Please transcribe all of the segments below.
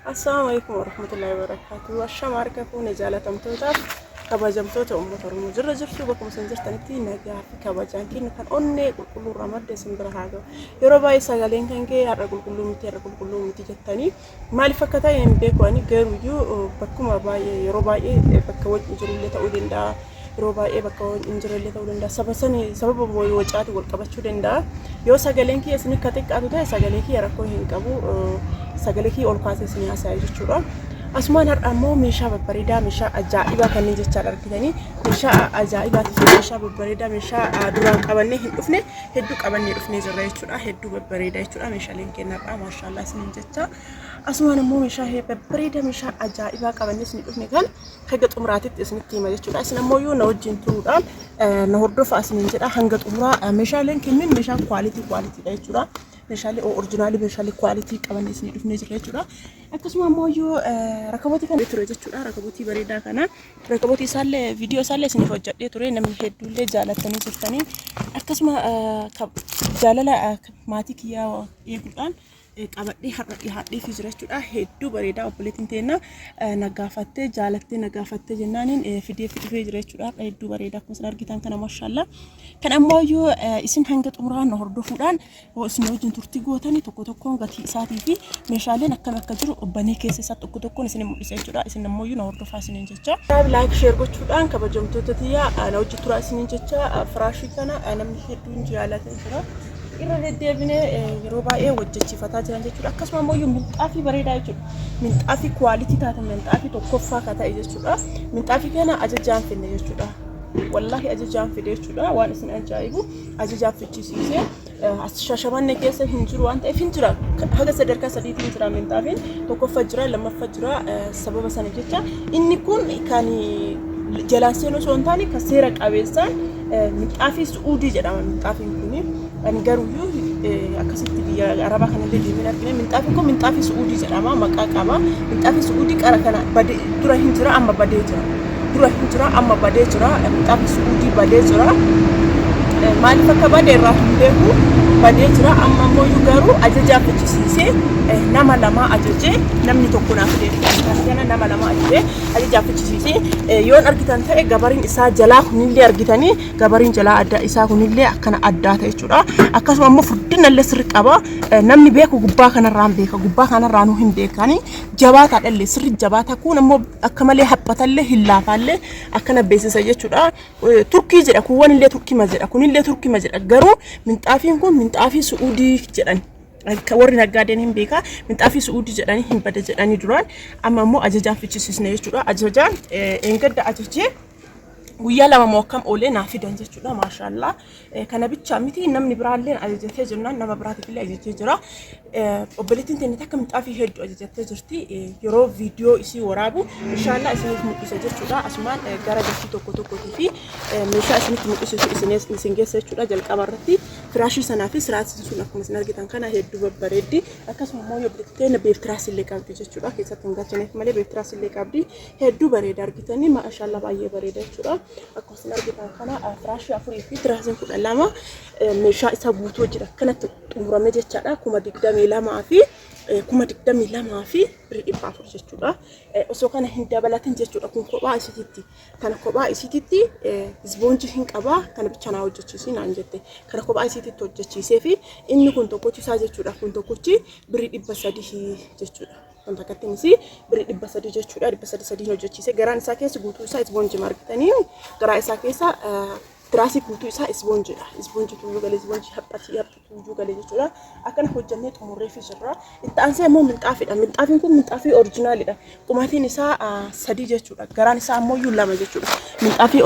السلام عليكم ورحمة الله وبركاته. والشام عرككم نجالة متوتا كباجمتوتا أمتر مجرد جرسو بكم سنجرتنتي نجا في كباجان كين كان أني كل رماد ديسمبر هذا يروباي سجالين كان كي أرجل كلهم متي جتاني مالي فكتا ينبيكو أني غيرو بكم أباي يروباي بكوج إنجريلة تقولين دا يروباي بكوج إنجريلة تقولين دا سبب وجات والكباشو دا يو سجالين كي اسمي كاتك أتودا سجالين كي أركو هنكابو سجلك أول كاسة سنيا سايج شورا أسمان هرأمو مشى ببريدة مشى أجائبة كنيج تشارك كذاني مشى أجائبة تفي مشى ببريدة مشى دوران كابني هندفني هدوك كابني هندفني زرعي شورا هدو ببريدة شورا مشى لينكين نرأ ما شاء الله سنين جتا أسمان هرأمو مشى هي ببريدة مشى أجائبة كابني سنين كان هجت أمراتي تسنين تيما شورا أسمان مويو نوجين توران نهردو فاسنين جتا هنجت أمرا مشى لينكين من مشى quality ده شورا مشالي أو أورجينالي مشالي كواليتي كمان نسني دفني زرعي شورا أكسما مويو ركبتي كان بتروج شورا ركبتي بريدة كنا ركبتي سال فيديو سال سني فوجات دي توري نمي هدول جالة تاني سفتاني أكسما جالة ماتي كيا يقولان qabadhi hadhi fi jirachuudha hedduu bareeda obboleettiin teena nagaafattee jaalattee nagaafattee jennaaniin fidee jirachuudha hedduu bareeda akkuma argitan kana maashaallah kan ammoo isin hanga xumuraan hordofuudhaan isin wajjin turtii gootanii tokko tokkoon gatii isaatii fi meeshaaleen akkam akka jiru obbanee keessa isaa tokko tokkoon isin mul'isa jechuudha isin ammoo hordofaa isiniin jecha like share gochuudhaan kabajamtoota tiyyaa ana wajjin turaa isiniin jecha firaashii kana namni hedduun jaalatan jira irra deebine yeroo baay'ee wajjichiifataa jiran jechuudha akkasuma ammoo minxaafii bareedaa jechuudha minxaafii quality taatan minxaafii tokkoffaa ka ta'e jechuudha minxaafii kana ajajaan finne jechuudha wallahi ajajaan fide jechuudha waan isin ajaa'ibu ajajaan fichisiisee shashamanne keessa hin jiru waan ta'eef hin jira haga sadarkaa sadiitiin jira minxaafiin tokkoffaa jira lammaffaa jira sababa sana jecha inni kun kan jalaan seenuu osoo hin taane kan seera qabeessaan minxaafii suudii jedhama minxaafiin kuni ani garuu akkasitti biyya arabaa kanallee deemee argine minxaafiin kun minxaafii suudii jedhama maqaa qaba minxaafii suudii qara kana dura hin jira amma badee jira minxaafii suudii badee jira maaliif akka badee irraa hin beeku badee jira amma ammoo garuu ajajaa fichisiisee nama lama ajajee namni tokko naaf deema nama lama ajajee ajajaa fichisiisee yoon argitan ta'e gabariin isaa jalaa kunillee argitanii gabariin jalaa adda isaa kunillee akkana addaa ta'e jechuudha akkasuma ammoo furdinallee sirri qaba namni beeku gubbaa kanarraan beeka gubbaa kanarraanuu hin beekani jabaataadhallee sirri jabaata kun ammoo akka malee haphatallee hin laafaallee akkana beeksisa jechuudha turkii jedha kun wanillee turkima jedha kunillee turkima jedha garuu minxaafiin kun minxaafii suudii jedhan warri naggaadeen hin beeka minxaafii suudii jedhanii hin bada jedhanii duraan amma ammoo ajajaan fichisiisne jechuudha ajajaan engadda ajajee guyyaa lama mokkam oolee naa fidan jechuudha maashaallah kana bicha miti namni biraalleen ajajatee jirnaan nama biraatiif illee ajajatee jira obboleettiin teenya takka minxaafii hedduu ajajatee jirti yeroo viidiyoo isii waraabu inshallah isiniif mul'isa jechuudha asumaan gara gatii tokkotii fi meeshaa isiniif mul'isu isin geessa jechuudha jalqaba irratti firaashii sanaa fi siraasisuun akkuma isin argitan kana hedduu babbareeddi akkasuma immoo obboleettiin teenya beeftiraas illee qabdi jechuudha keessatti hin galchineef malee beeftiraas illee qabdi hedduu bareeda argitanii maashaallah baay'ee bareeda jechuudha akkuma isin argitan kana firaashii afurii fi tiraasiin 12 meeshaa isa guutuu jira kanatti xumurame jechaadha kuma 22 fi kuma 22 fi 400 jechuudha osoo kana hin dabalatin jechuudha kun kophaa isititti kana kophaa isititti isboonji hin qaba kana bicha naa hojjechiisi naan jette kana kophaa isititti hojjechiisee fi inni kun tokkochisaa jechuudha kun tokkochi 300 jechuudha kan takkattinisi 300 jechuudha 300 hojjechiisee garaan isaa keessa guutuu isaa isboonji margitanii garaa isaa keessa tiraasii guutuu isaa isboonjiidha isboonji tuyyuu galee isboonji haphatii tuyyuu galee jechuudha akkana hojjannee xumurree fi jirra itti aansee immoo minxaafiidha minxaafiin kun minxaafii orijinaaliidha qumaatiin isaa 3 jechuudha garaan isaa ammoo 2 jechuudha minxaafii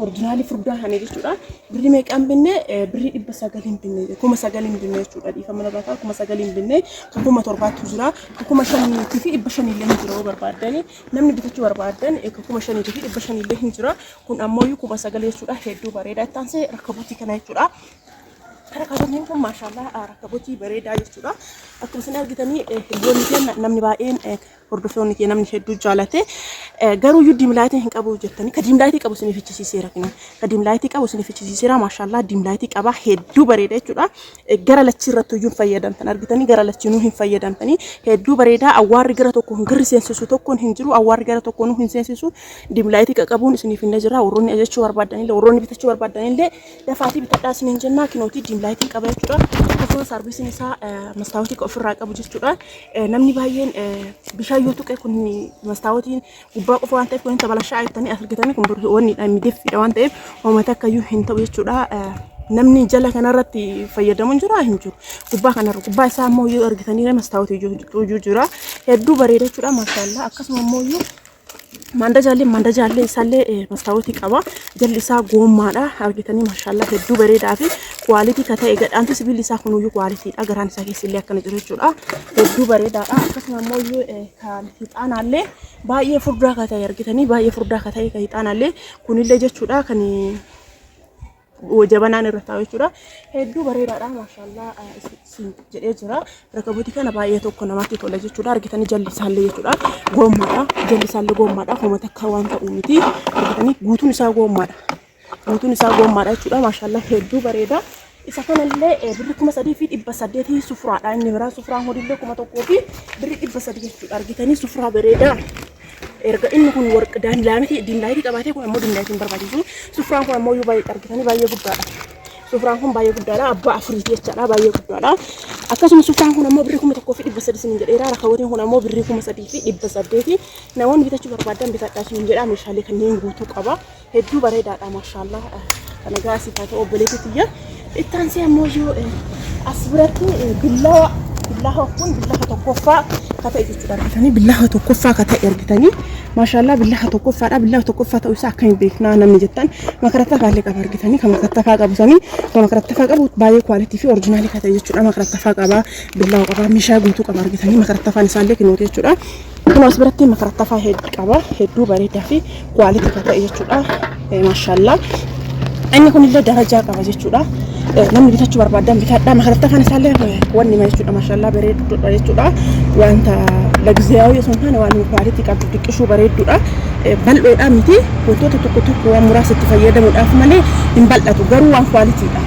orijinaali furdaa hanee jechuudha birrii meeqaan binne birrii 900 binne kuma 9 binne jechuudha dhiifama labataa kuma 9 binne kuma 7 jira kuma 5 fi 500 illee jira barbaadani namni bitachuu barbaadan kuma 5 fi 500 illee jira kun ammoo kuma 9 jechuudha hedduu bareeda itti aansee rakkabotii kana jechuudha rakkabotiin kun maashaallah rakkabotii bareedaa jechuudha akkuma isin argitanii hiriyoonni namni baay'een hordoftoonni kee namni hedduu jaalate garuu iyyuu diimlaayitii hin qabu jettanii ka diimlaayitii qabu isiniif fichisiiseera kinu ka diimlaayitii qabu isiniif fichisiiseera maashaallah diimlaayitii qaba hedduu bareeda jechuudha gara lachii irratti iyyuu fayyadamtan argitanii gara lachiinuu hin fayyadamtanii hedduu bareeda awwaarri gara tokko hin girri seensisu tokkoon hin jiru awwaarri gara tokkoon hin seensisu diimlaayitii qabuun isiniif hin jira warroonni ajachuu barbaadanillee warroonni bitachuu barbaadanillee dafaatii bitadhaa isiniin jennaa kinootii diimlaayitii qaba jechuudha akkasumas sarbiisiin isaa mastaawotii ofirraa qabu jechuudha namni baay'een bishaan yoo tuqe kun mastaawotiin gubbaa qofa waan ta'eef kun tabalashaa aytanii argitanii kun wanni miidhagfidha waan ta'eef uummata akkayyuu hin ta'u jechuudha namni jala kanarratti fayyadamuun jira hin jiru gubbaa kanarra gubbaa isaa ammoo yoo argitanii mastaawotii iyyuu jira hedduu bareeda jechuudha maashaallah akkasuma ammoo manda jaalle isaallee mastaawotii qaba jalli isaa goommaadha argitanii maashaallah hedduu bareedaa fi kwalitii ka ta'e gadhaanti sibiilli isaa kunuyyuu kwalitiidha garaan isaa keessillee akkana jiru jechuudha hedduu bareedaadha akkasuma ammoo kan hixaanaallee baay'ee furdaa ka ta'e argitanii baay'ee furdaa ka ta'e ka hixaanaallee kunillee jechuudha kan jabanaan irra taa'u jechuudha hedduu bareedaadha maashaallah jedhee jira rakabooti kana baay'ee tokko namatti tola jechuudha argitanii jalli isaallee jechuudha goommaadha jalli isaallee goommaadha kuma takka waan ta'u miti argitanii guutuun isaa goommaadha jechuudha maashaallah hedduu bareeda isa kanallee birri 3,800 sufraadha inni biraa sufraan hodillee 1,000 fi birri 300 jechuudha argitanii sufraa bareeda erga inni kun warq diimlaayitii qabaatee kun ammoo diimlaayitiin barbaachisu sufraan kun ammoo baay'ee argitanii baay'ee guddaadha sufraan kun baay'ee guddaadha abbaa afuriiti jechaadha baay'ee guddaadha akkasuma sufraan kun ammoo birri 1,300 sinin jedheera rakawwatiin kun ammoo birri 3,800 namoonni bitachuu barbaadan bitadhaa sinin jedha meeshaalee kanneen guutuu qaba hedduu bareedaadha maashaallah kana gaasiifaa ta'u obboleetitiyya ittaansee ammoo as biratti billaha kun billaha tokkoffaa kata jechuudha argitanii billaha tokkoffaa kata argitanii maashaallah billaha tokkoffaa ta'uu isaa akka hin beeknaa namni jettan makarattafaa illee qaba argitanii kan makarattafaa qabusanii kan makarattafaa qabu baay'ee kwalitii fi oriijinaalii kata jechuudha makarattafaa qaba billaha qaba meeshaa guutuu qaba argitanii makarattafaan isaallee kinoota jechuudha kun as biratti makarattafaa hedduu qaba hedduu bareedaa fi kwalitii kata jechuudha maashaallah inni kunillee darajaa qaba jechuudha namni bitachuu barbaadan bitadhaa makarattafaan isaallee wanni ma jechuudha maashaallah bareedduudha jechuudha wanta lagziyaawi osoo hin taane waan kwalitii qabdu xiqqishuu bareedduudha bal'oodhaa miti wantoota tokko waan muraasatti fayyadamuudhaaf malee hin bal'atu garuu waan kwalitiidha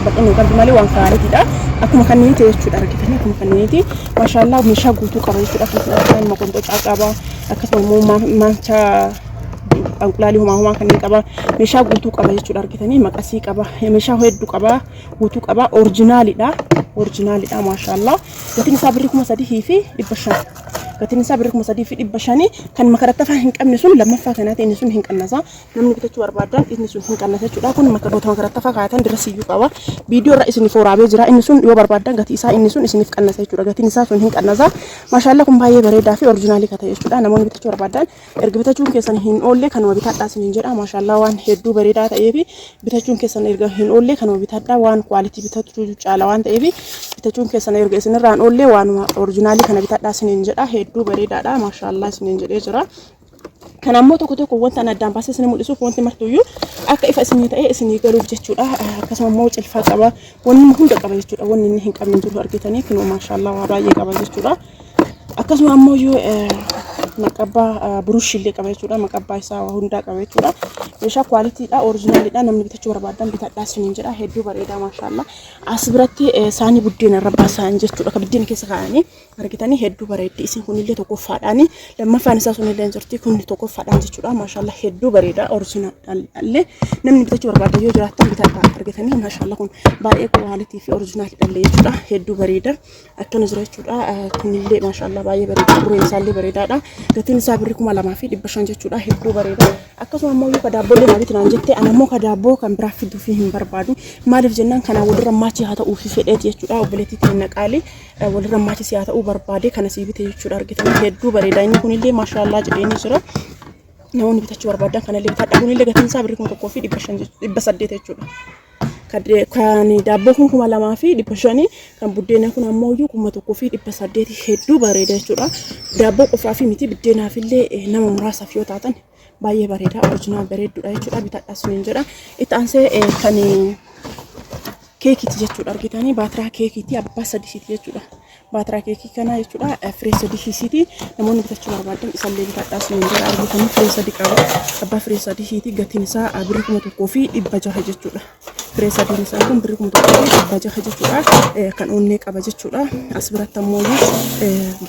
bal'inuu qabdu malee waan kwalitiidha akkuma kanneeti jechuudha argitanii akkuma kanneeti maashaallah meeshaa guutuu qaba jechuudha akkasumas moqonxoo qaba akkasuma maancha anqulaalii homaa kanneen qaba meeshaa guutuu qaba jechuudha argitanii maqasii qaba meeshaa hedduu qaba guutuu qaba oriijinaalidha maashaallah gatiin isaa birri 3,500 gatiin isaa birri 3,500 kan makarattafaa hin qabne sun lammaffaa kanaati inni sun hin qannasa namni bitachuu barbaadan inni sun hin qannasa jechuudha kun makarattafaa kaayatan dirasiyyuu qaba viidiyoo irra isiniif waraabee jira inni sun yoo barbaadan gatii isaa inni sun isiniif qannasa jechuudha gatiin isaa sun hin qannasa maashaallah kun baay'ee bareedaa fi oriijinaalii kata jechuudha namoonni bitachuu barbaadan erga bitachuun keessan hin oolle kanuma bitadhaa isiniin jedha maashaallah waan hedduu bareedaa ta'eef bitachuun keessan erga hin oolle kanuma bitadhaa waan kwalitii bitachuu caala waan ta'eef bitachuun keessan erga isinirraan oolle waanuma oriijinaalii kana bitadhaa isiniin jedha hedduu bareedaadha maashaallah isiniin jedhee jira kan ammoo tokko wanta addaan baasee isin mul'isuuf wanti martuyyuu akka ifa isinii ta'ee isinii galuuf jechuudha akkasuma ammoo cilfaa qaba wanni hunda qaba jechuudha wanni inni hin qabne jiru argitanii kun maashaallah waa baay'ee qaba jechuudha akkasuma ammoo maqabbaa burushillee qaba jechuudha maqabbaa isaa hundaa qaba jechuudha meeshaa kwalitiidha oriijinaaliidha namni bitachuu barbaadan bitadhaa isiniin jedha hedduu bareedaa maashaallah as biratti saanii buddeena irra baasan jechuudha ka buddeena keessa kaa'anii argitanii hedduu bareeddi isin kunillee tokkoffaadhaani lammaffaan isaa sunillee jirti kun tokkoffaadhaan jechuudha maashaallah hedduu bareedaa oriijinaalillee namni bitachuu barbaadan yoo jiraattan bitadhaa argitanii maashaallah kun baay'ee kwalitii fi oriijinaalidha jechuudha hedduu bareeda akkana jira jechuudha kunillee maashaallah baay'ee bareeda burreen isaallee bareedaadha gatiin isaa birri 2,500 jechuudha hedduu bareeda akkasuma ammoo yoo kadaabboo deemaati naan jettee ana ammoo kadaabboo kan biraa fiduu fi hin barbaadu maaliif jennaan kana walirra maachii haa ta'uu fi fedheeti jechuudha obboleettii teenya qaalii walirra maachii haa ta'uu barbaade kana sii bite jechuudha argitanii hedduu bareeda inni kunillee maashaallah jedheeni jira namoonni bitachuu barbaadan kanallee bitadhaa kunillee gatiin isaa birri 1,500 jechuudha kan daabboo kun 2,500 kan buddeena kun ammoo 1,100 hedduu bareeda jechuudha daabboo qofaa fi miti buddeenaaf illee nama muraasaaf yoo taatan baay'ee bareeda oriijinaal bareedduudha jechuudha bitadhaa isiniin jedha itti aansee kan keekiti jechuudha argitanii baatiraa keekiti abbaa 3 jechuudha baatiraa keekii kana jechuudha firee sadii hiisiiti namoonni bitachuu barbaadan isallee bitadhaas ni jira argitanii firee sadii qaba abbaa firee sadii hiiti gatiin isaa birrii 1,600 jechuudha firee sadii isaa kun birrii 1,600 jechuudha kan onnee qaba jechuudha as biratti ammoo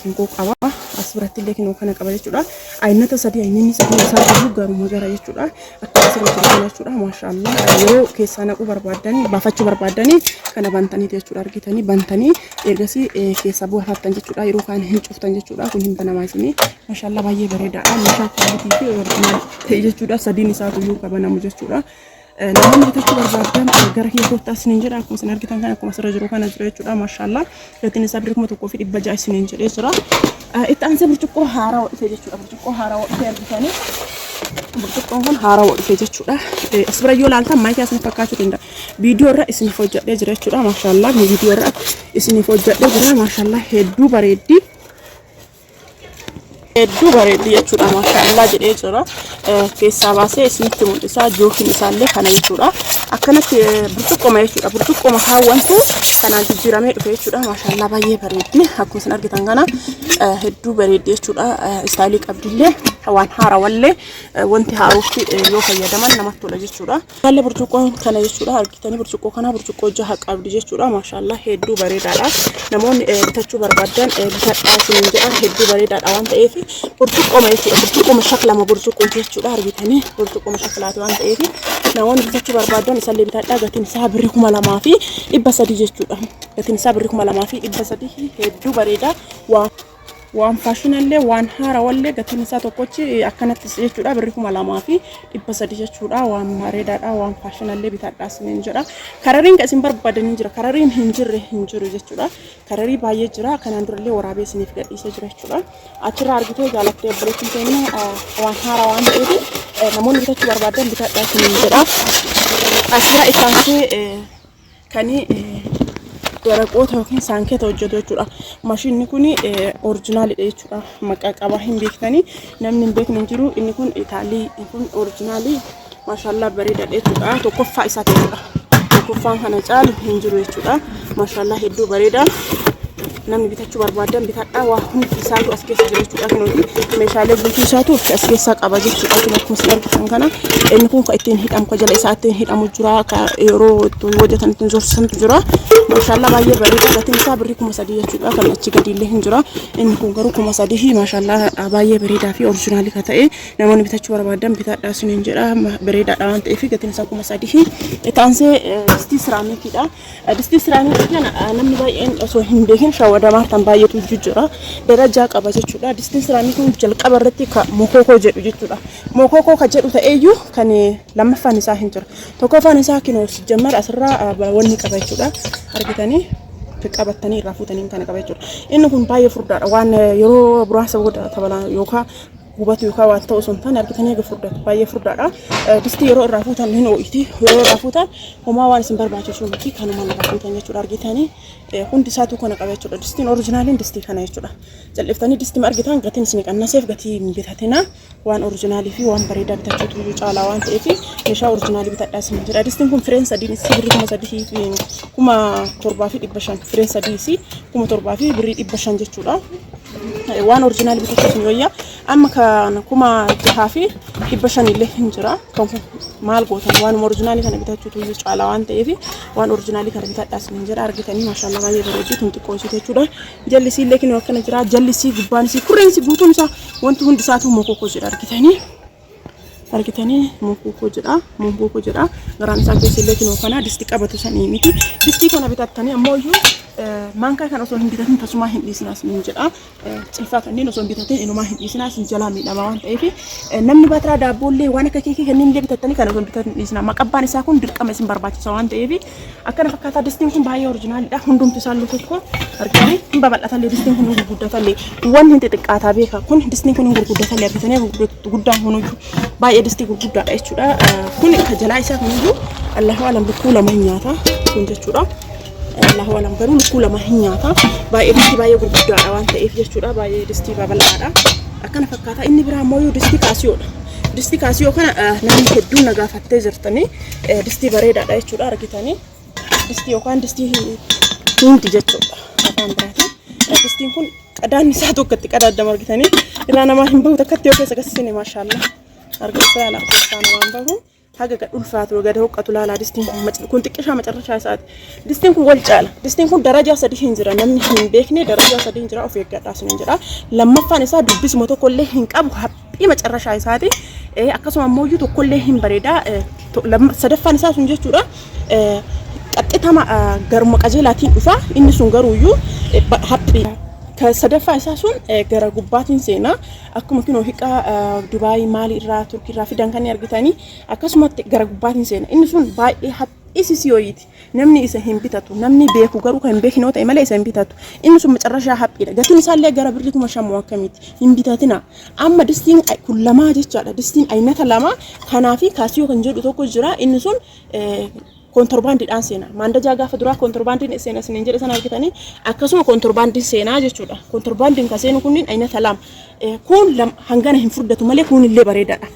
ginkoo qaba as biratti illee kinoo kana qaba jechuudha aynata sadii aynanni sadii isaa garuma gara jechuudha akka asirratti jechuudha maashaallah yeroo keessaa naquu barbaadanii baafachuu barbaadanii kana bantanii jechuudha argitanii bantanii ergasii keessa buufattan jechuudha yeroo kaan hin cuftan jechuudha kun hin banamaa isinii maashaallah baay'ee bareedaadha meeshaa kwalitii fi oriijinaal ta'e jechuudha sadiin isaa tuyyuu qabanamu jechuudha namoonni bitachuu barbaadan gara keessatti isiniin jedha akkuma isin argitan kan akkuma asirra jiru kana jira jechuudha maashaallah gatiin isaa birrii 1,600 isiniin jedhee jira itti aansee burcuqqoo haaraa wadhite jechuudha burcuqqoo haaraa wadhite argitanii burcuqqoon kun haaraa wadhite jechuudha as bira yoo ilaaltan maayikii asin fakkaachuu danda'a viidiyoo irra isiniif hojjedhee jira jechuudha maashaallah viidiyoo irra isiniif hojjedhee jira maashaallah hedduu bareeddi jechuudha maashaallah jedhee jira keessaa baasee isinitti mul'isa jookiin isaallee kana jechuudha akkanatti burcuqqooma jechuudha burcuqqooma kaawwantu kanaan jijjiiramee dhufe jechuudha maashaallah baay'ee bareeddi akkuma isin argitan kana hedduu bareeddi jechuudha istaayilii qabdillee waan haarawallee wanti haarootti yoo fayyadaman namatti tola jechuudha haalli burcuqqoon kana jechuudha argitanii burcuqqoo kana burcuqqoo jaha qabdi jechuudha maashaallah hedduu bareedaadha namoonni bitachuu barbaadan bitadhaa isiniin jedhan hedduu bareedaadha waan ta'eef burcuqqooma jechuudha burcuqqooma shaklama burcuqqoo jechuudha argitanii burcuqqooma shaklaati waan ta'eef namoonni bitachuu barbaadan isallee bitadhaa gatiin isaa birrii 2,300 jechuudha gatiin isaa birrii 2,300 hedduu bareeda waan faashinallee waan haarawallee gatiin isaa tokkochi akkanatti jechuudha birrii 2,300 jechuudha waan bareedaadha waan faashinallee bitadhaa isiniin jedha karariin isin barbaadan jira karariin hin jiru jechuudha kararii baay'ee jira kanaan durallee waraabee isiniif gadhiisee jira jechuudha achirraa argitee jaalattee obboleettiin keenya waan haaraa waan ta'eef namoonni bitachuu barbaadan bitadhaa isiniin jedha asirraa itti aansee kanii waraqoota yookiin saankeeta hojjetu jechuudha maashinni kun oriijinaalidha jechuudha maqaa qaba hin beektanii namni hin beekne hin jiru inni kun itaalii kun oriijinaalii maashaallah bareedaadha jechuudha tokkoffaa isaa jechuudha tokkoffaan kana caalu hin jiru jechuudha maashaallah hedduu bareeda namni bitachuu barbaadan bitadhaa waa hundi isaatu as keessa jira jechuudha kunuuti meeshaalee guutuu isaatu as keessa qaba jechuudha kun akkuma isin argitan kana inni kun kan ittiin hidhamu kan jala isaa ittiin hidhamu jira yeroo ittiin hojjetan ittiin zorsantu jira maashaallah baay'ee bareeda gatiin isaa birrii 3,000 jechuudha kan achi gadiillee hin jira inni kun garuu 3,000 maashaallah baay'ee bareedaa fi oriijinaalii kan ta'e namoonni bitachuu barbaadan bitadhaa isiniin jedha bareedaadha waan ta'eef gatiin isaa 3,000 itti aansee distii siraamikiidha distii siraamikii kana namni baay'een osoo hin beekin damaartan baay'eetu jira darajaa qaba jechuudha distiin siraamikiin jalqaba irratti mokokoo jedhu jechuudha mokokoo kan jedhu ta'eeyyuu kan lammaffaan isaa hin jira tokkoffaan isaa kinoo jammar asirraa wanni qaba jechuudha argitanii qabatanii irraa fuutanii kana qaba jechuudha inni kun baay'ee furdaadha waan yeroo buraasa booda tabalaa yookaan gubatu yookaan waan ta'u sun tan argitanii eega furdatu baay'ee furdaadha distii yeroo irraa fuutan hin oo'iti yeroo irraa fuutan homaa waan isin barbaachisu miti kanuma irraa fuutan jechuudha argitanii hundi isaatu kana qaba jechuudha distiin oriijinaaliin distii kana jechuudha jal'iftanii distii argitan gatiin isin qannaseef gatii bitatina waan oriijinaalii fi waan bareedaa bitachuutu caalaa waan ta'eef meeshaa oriijinaalii bitadhaa isin jedha distiin kun fireen sadiin isii birrii 7,500 fireen sadii isii 7,000 fi birrii 500 jechuudha waan oriijinaalii bitachuutu yoyya amma kan 6,000 fi 500 illee hin jira kan maal gootan waan oriijinaalii kana bitachuutu caalaa waan ta'eef waan oriijinaalii kana bitadhaa isin jedha argitanii maashaallah baay'ee bareeddi tun xiqqoosite jechuudha jallisii illee kinoo akkana jira jallisii gubbaan isii kurreensi guutuun isaa wanti hundi isaatu mokokoo jedha argitanii mokokoo jedha garaan isaa keessa illee kinoo kana distii qabatu sanii miti distii kana bitattanii ammoo iyyuu manka kan osoo hin bitatin tasuma hin dhiisinaas ni jedha cilfaa kanneen osoo hin bitatin inumaa hin dhiisinaas jalaa miidhama waan ta'eef namni baatiraa daabboollee waan akka keekii kanneen illee bitattanii kan osoo hin bitatin dhiisina maqabbaan isaa kun dirqama isin barbaachisa waan ta'eef akkana fakkaataa distiin kun baay'ee oriijinaalidha hundumti isaallee tokko argitanii hin babal'atallee distiin kun hin gurguddatallee waan hin xixiqqaataa beeka kun distiin kun hin gurguddatallee argitanii guddaan kunuyyuu baay'ee distii gurguddaadha jechuudha kun kan jalaa isaa kunuyyuu allahu alam lukkuu lama hin nyaata kun jechuudha Allah walam garuu lukkuu lama hin nyaata baay'ee distii baay'ee gurguddaadha waan ta'eef jechuudha baay'ee distii babal'aadha akkana fakkaata inni biraa immoo distii kaasiyoodha distii kaasiyoo kana namni hedduun nagaafattee jirtanii distii bareedaadha jechuudha argitanii distii yookaan distii hindi jechuudha afaan biraatiin distiin kun qadaan isaa tokkotti qadaadama argitanii irraa namaa hin bahu takkatti yoo keessa gassine maashaallah argisa yaala keessaa namaan bahu haga gad ulfaatu gad hoqqatu laala distiin kun xiqqishaa macarrashaa isaati distiin kun wal caala distiin kun darajaa 3 hin jira namni hin beekne darajaa 3 hin jira of eeggadhaas hin jira lammaffaan isaa dubbisuma tokkollee hin qabu haphii macarrashaa isaati akkasuma ammoo tokkollee hin bareeda sadaffaan isaa sun jechuudha qaxxitama garuma qajeelaatiin dhufa inni sun garuuyyuu haphii كسدفع أساسون جرا قباتين سينا أكو ممكن وهيكا دبي مالي را تركي را في دانكان يرجعتني أكاسمات جرا قباتين سينا إنه سون باي حب إسيسيويت نمني إسهم بيتاتو نمني بيكو جرو كان بيك نوت إملا إسهم بيتاتو إنه سون مترشة حب إذا قتني سالي جرا بريكو مشى مواكميت إم بيتاتنا أما دستين كل ما جت دستين أي مثلا ما خنافي كاسيو كنجود توكو جرا إنه سون kontorbandi dhaan seenaa manda jaagaa faduraa kontorbandiin seenaa sinin jedhe sana argitanii akkasuma kontorbandiin seenaa jechuudha kontorbandiin ka seenu kunniin aynata lama kun hangana hin furdatu malee kun illee bareedaadha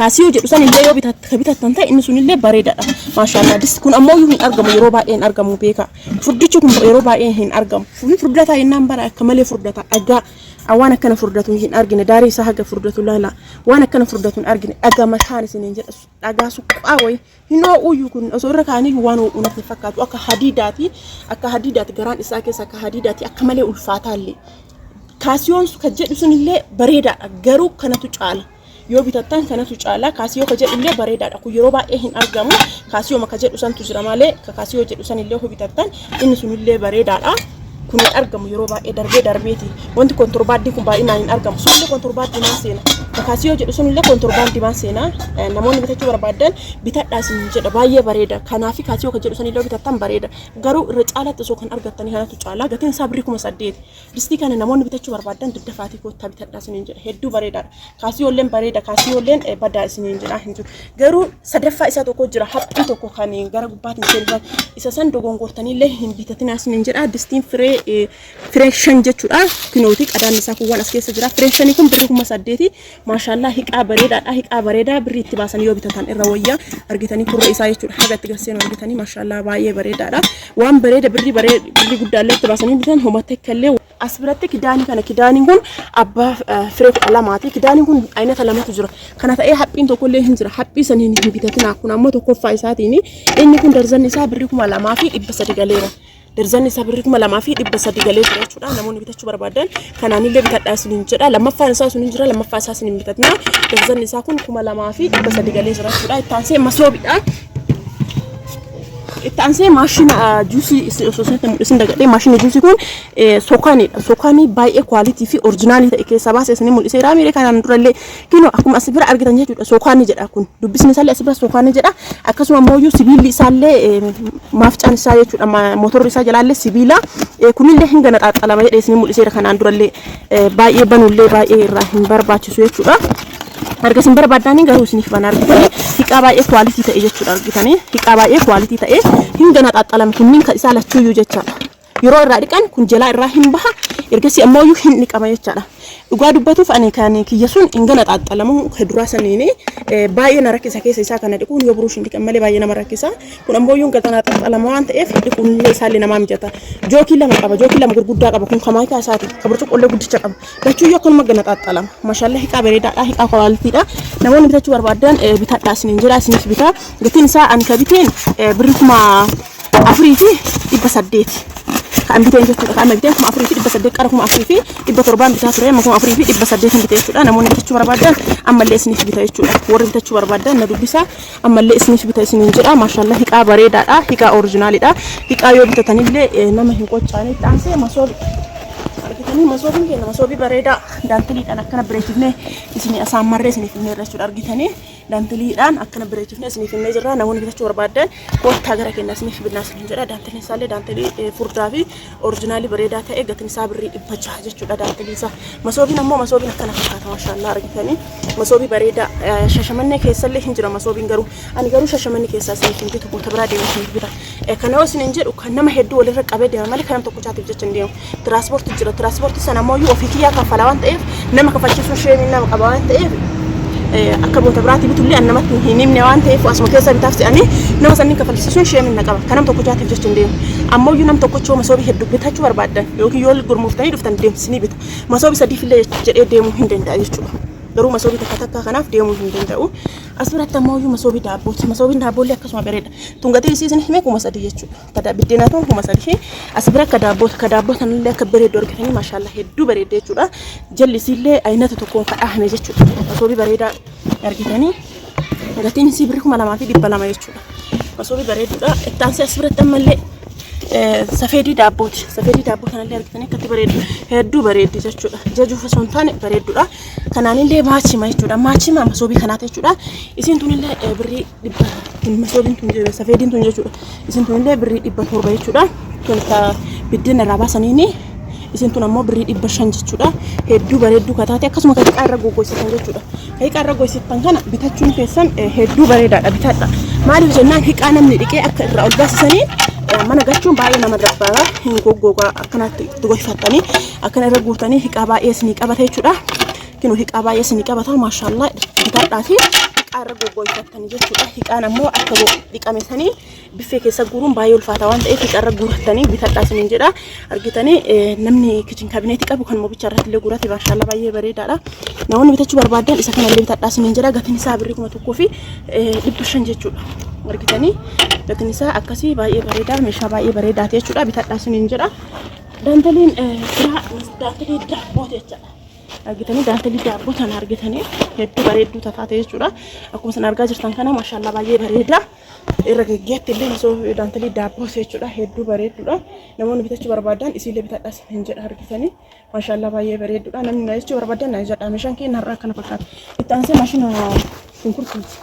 kaasiyoo jedhu san illee yoo bitattan ta'e inni sun illee bareedaadha maashaallah dis kun ammoo hin argamu yeroo baay'een argamu beeka furdichi kun yeroo baay'een hin argamu furdata innaan bara akka malee furdata dhagaa أوانا كنا فردتون هين أرجن داري سهجة فردتون لا وانا كنا فردتون أرجن أجا مكان سننجر أجا سوق أوي هنا أو يكون أزورك عني وانو ونتفكر وأك حديدات جران إساكي سك حديداتي أكمله الفاتالي كاسيون كجد سن اللي بريدة جرو كنا تجعل يو بيتاتان كنا تجعل كاسيو كجد اللي بريدة أكو يروبا إهين أرجمو كاسيو ما كجد سن تجرماله كاسيو جد سن اللي هو بيتاتان إن سن اللي بريدة kun argamu yeroo baay'ee darbeeti wanti kontorbaandii kun baay'inaan hin argamu sunillee kontorbaandii maan seena kaasiyoo jedhu sunillee kontorbaandii maan seena namoonni bitachuu barbaadan bitadhaas jedha baay'ee bareeda kanaafi kaasiyoo kan jedhu sunillee bitattan bareeda garuu irra caalaatti osoo kan argattanii kanatu caala gatiin isaa birrii 8,000 distii kana namoonni bitachuu barbaadan daddafaatii koottaa bitadhaas hin jedha hedduu bareedaadha kaasiyoolleen bareeda kaasiyoolleen badaa isin hin jedha hin jiru garuu sadaffaa isaa tokko jira haphii tokko kan gara gubbaatiin seenu isa san dogongortaniillee hin bitatinaas hin jedha distiin firee Freshen jechuudha kinooti qadaan isaa kun waan as keessa jira freshen kun birrii 8,000 maashaallah hiqaa bareeda birrii itti baasan yoo bitatan irra wayya argitanii turre isaa jechuudha haga itti gasseen argitanii maashaallah baay'ee bareedaadha waan bareeda birrii guddaallee itti baasanii bitan homate kallee as biratti kidaanii kana kidaaniin kun abbaa firee 2 kidaaniin kun aynata lamatu jira kana ta'ee haphiin tokkollee hin jira haphii saniin hin bitatina kun ammoo tokkoffaa isaatiin inni kun darzan isaa birrii 2,300 galeera darzan isaa birrii 2,300 galee jira jechuudha namoonni bitachuu barbaadan kanaanillee bitadhaas hin jedha lammaffaan isaa sun hin jira lammaffaa isaa sin bitatna darzan isaa kun 2,300 galee jira jechuudha ittaansee masoobiidha ittaansee maashina juusii isin dagadhee maashina juusii kun sokaanii baay'ee kwalitii fi oriijinaalii ta'e keessa baasee isin mul'isee raamiilee kanaan durallee kinoo akkuma as bira argitan jechuudha sokaanii jedha kun dubbisni isaallee as bira sokaanii jedha akkasuma ammoo sibiilli isaallee maafcaan isaa jechuudha motorri isaa jalaallee sibiila kunillee hin gana xaaxalama jedhee isin mul'isee kanaan durallee baay'ee banullee baay'ee irraa hin barbaachisu jechuudha argasin barbaadanii garuu isiniif ban argitanii hiqaa baay'ee kwalitii ta'e jechuudha argitanii hiqaa baay'ee kwalitii ta'e hin gana xaaxalama kunniin kan isaa lachuuyyuu jechaadha yeroo irraa dhiqan kun jalaa irraa hin baha ergasii ammoo hin dhiqama jechaadha dhugaa dubbatuuf ani kan kiyya sun hin gana xaaxalamu duraa saniini baay'ee na rakkisa keessa isaa kana dhiquun yoo buruushin dhiqan malee baay'ee nama rakkisa kun ammoo yoo gana xaaxalama waan ta'eef dhiquun isaallee namaa mijata jookii lama gurguddaa qaba kun kamaakaa isaati kaburtu qollee guddicha qaba lachuu yoo akkuma gana xaaxalama maashaallah hiqaa bareedaadha hiqaa kwaalitiidha namoonni bitachuu barbaadan bitadhaa isiniin jira isiniif bitaa gatiin isaa an ka biteen birrii 4,800 kan biteen jechuudha kan biteen 4,800 qara 4,700 bitaa ture amma 4,800 bitee jechuudha namoonni bitachuu barbaadan ammallee isiniif bitaa jechuudha warri bitachuu barbaadan na dubbisa ammallee isiniif bitaa isiniin jedha maashaallah hiqaa bareedaadha hiqaa oriijinaaliidha hiqaa yoo bitatanillee nama hin qocaane xaansee masoobi argitanii masoobiin keenya masoobii bareedaa daantiliidhaan akkana bireechifnee isinii asaan marree isiniif himnee jechuudha argitanii daantiliidhaan akkana bireechifnee isiniif himnee jirra namoonni bitachuu barbaadan koottaa gara keenya isiniif binnaa isiniin jedha daantiliin isaallee daantilii furdaa fi oriijinaalii bareedaa ta'e gatiin isaa birrii 600 jechuudha daantilii isaa masoobiin ammoo masoobiin akkana fakkaata maashaallah argitanii masoobii bareedaa shashamannee keessallee hin jira masoobiin garuu ani garuu shashamannee keessaa isiniif hin bitu boota biraa deemee isiniif bita kana yoo isiniin jedhu kan nama hedduu walirra qabee deema malee kanam tokkochaatiif jecha hin deemu tiraanspoortii jira tiraanspoortii sana ammoo ofii kiyyaa kaffala waan ta'eef nama kafalchiisuun sheemiin nama qaba waan ta'eef akka boota biraatti bitullee annamatti hin himne waan ta'eef asuma keessa bitaaf se'anii nama sanniin kafalsiisuun sheemina qaba kanam tokko jaatiif jechuun deemu ammoo iyyuu nam tokko choo masoobii hedduu bitachuu barbaadan yookiin yoo gurmuuftanii dhuftan deemsisanii bita masoobii sadiif illee jedhee deemuu hin danda'a jechuudha garuu masoobii takka kanaaf deemuu hin danda'u as biratti ammoo iyyuu masoobii daabbooti masoobiin daabboollee akkasuma bareeda tungatii isiisin hime kuma sadii jechuudha kada biddeenaa ta'u kuma sadii as bira akka daabboota illee akka bareedu argitanii maashaallah hedduu bareeda jechuudha jalli isiillee aynata tokkoon kadhaahame jechuudha masoobii bareedaa argitanii gatiin isii birrii 2,200 jechuudha masoobii bareeduudha ittaansee as biratti ammallee safeedii daabbooti safeedii daabboo kanallee argitanii akkatti bareedu hedduu bareeddi jechuudha jajuuf osoo hin taane bareedduudha kanaanillee maachima jechuudha maachima masoobii kanaati jechuudha isiin tunillee birrii 100 masoobiin tun safeediin tun jechuudha isiin tunillee birrii 700 jechuudha tun biddeen irraa baasaniini isiin tun ammoo birrii 500 jechuudha hedduu bareedduu kataate akkasuma hiiqaa irra goggoisitan jechuudha hiiqaa irra goggoisitan kana bitachuun keessan hedduu bareedaadha bitadha maaliif jennaan hiiqaa namni dhiqee akka irraa ol baasisanii mana gachuun baay'ee nama dabbaara hin goggogaa akkanatti itti goifatanii akkana irra guutanii hiiqaa baay'ee isinii qabata jechuudha kinu hiiqaa baay'ee isinii qabata maashaallah bitadhaa fi hiiqaa irra goggoifatanii jechuudha hiiqaan ammoo akka dhiqame sanii biffee keessa guuruun baay'ee ulfaata waan ta'eef hiiqaa irra guuratanii bitadhaa isiniin jedha argitanii namni kitchen cabinet qabu kan mobicha irratti illee guurate maashaallah baay'ee bareedaadha namoonni bitachuu barbaadan isa kanallee bitadhaa isiniin jedha gatiin isaa birrii 1,500 jechuudha argitanii gatiin isaa akkasii baay'ee bareedaa meeshaa baay'ee bareedaati jechuudha bitadhaa isiniin jedha daantaliin daantalii daabboo jechuudha argitanii daantalii daabboo kana argitanii hedduu bareedduu taate jechuudha akkuma isin argaa jirtan kana maashaallah baay'ee bareeda irra geggeetti illee osoo daantalii daabboo jechuudha hedduu bareedduudha namoonni bitachuu barbaadan isiillee bitadhaa isiniin jedha argitanii maashaallah baay'ee bareedduudha namni na jechuu barbaadan na jedha meeshaan keenya har'a kana fakkaata itti aansee maashina shunkurtiiti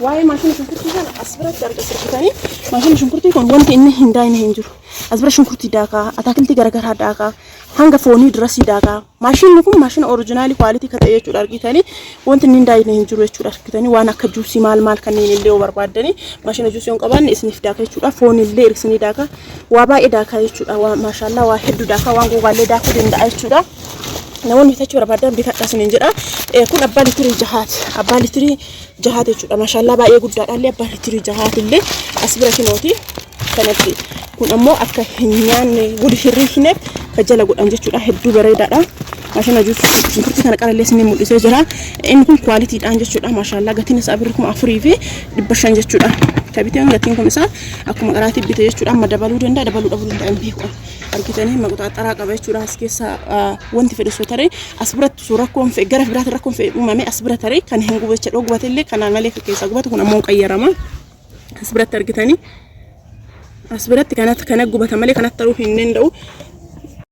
waa'ee maashina shunkurtii kana as biratti argisiisanii maashina shunkurtii kun wanti inni hin daayine hin jiru as bira shunkurtii daakaa ataakiltii garaagaraa daakaa hanga foonii dirasii daakaa maashinni kun maashina oriijinaalii kwaalitii ka ta'e jechuudha argitanii wanti inni hin daayine hin jiru jechuudha argitanii waan akka juusii maal kanneen illee yoo barbaadanii maashina juusii hin qabaanne isiniif daakaa jechuudha foonii illee irkisanii daakaa waa baay'ee daakaa jechuudha maashaallah waa hedduu daakaa waan gogaallee daakuu danda'a jechuudha namoonni bitachuu barbaadan bitadhaa isiniin jedha kun abbaa litirii jahaat jechuudha maashaallah baay'ee guddaadha illee abbaa litirii jahaat illee as bira kinooti kanatti kun ammoo akka hin nyaanne gudi hirriifne ka jala godhan jechuudha hedduu bareedaadha maashina shunkurtii kana qarallee isiniin mul'isee jira inni kun kwaalitiidhaan jechuudha maashaallah gatiin isaa birrii 4,500 jechuudha kabiteen gatiin kun isaa akkuma qaraatii bite jechuudha amma dabaluu danda'a dabaluu dhabuu danda'a hin beeku argitanii maqxaaxaraa qaba jechuudha as keessa wanti fedhe soo taree as biratti soo rakkoon fe'e gara biraatti rakkoon fe'e uumame as bira taree kan hin gubacha dhoo gubate illee kanaan malee keessa gubatu kun ammoo qayyarama as biratti argitanii as biratti kanatti kana gubata malee kanatti taruu hin danda'u